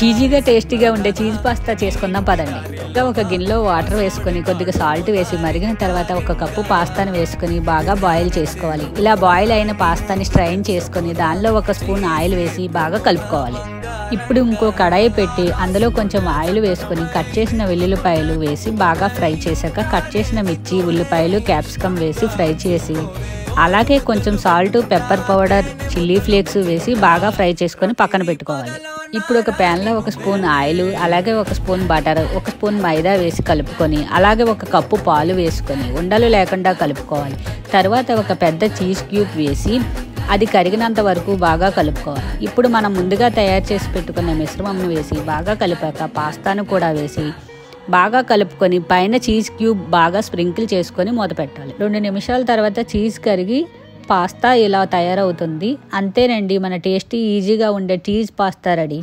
చీజీగా టేస్టీగా ఉండే cheese pasta చేసుకుందాం పదండి. ఇంకా ఒక గిన్నెలో వాటర్ వేసుకొని కొద్దిగా సాల్ట్ వేసి మరిగిన తర్వాత ఒక కప్పు పాస్తాను వేసుకొని బాగా బాయిల్ చేసుకోవాలి. ఇలా బాయిల్ అయిన పాస్తాని స్ట్రైన్ చేసుకొని దానిలో ఒక స్పూన్ ఆయిల్ వేసి బాగా కలుపుకోవాలి. ఇప్పుడు ఇంకో కడాయి పెట్టి అందులో కొంచెం ఆయిల్ వేసుకొని కట్ చేసిన వెల్లుల్లిపాయలు వేసి బాగా ఫ్రై చేశాక కట్ చేసిన మిర్చి, ఉల్లిపాయలు, క్యాప్సికమ్ వేసి ఫ్రై చేసి అలాగే కొంచెం salt, pepper powder, chilli flakes వేసి బాగా ఫ్రై చేసుకొని పక్కన పెట్టుకోవాలి. ఇప్పుడు ఒక ప్యాన్లో ఒక స్పూన్ ఆయిల్, అలాగే ఒక స్పూన్ బటర్, ఒక స్పూన్ మైదా వేసి కలుపుకొని అలాగే ఒక కప్పు పాలు వేసుకొని ఉండలు లేకుండా కలుపుకోవాలి. తర్వాత ఒక పెద్ద చీజ్ క్యూబ్ వేసి అది కరిగినంత వరకు బాగా కలుపుకోవాలి. ఇప్పుడు మనం ముందుగా తయారు చేసి పెట్టుకున్న మిశ్రమంను వేసి బాగా కలిపాక పాస్తాను కూడా వేసి బాగా కలుపుకొని పైన చీజ్ క్యూబ్ బాగా స్ప్రింకిల్ చేసుకొని మూత పెట్టాలి. 2 నిమిషాల తర్వాత చీజ్ కరిగి పాస్తా ఇలా తయారవుతుంది. అంతేనండి, మన టేస్టీ ఈజీగా ఉండే చీజ్ పాస్తా రెడీ.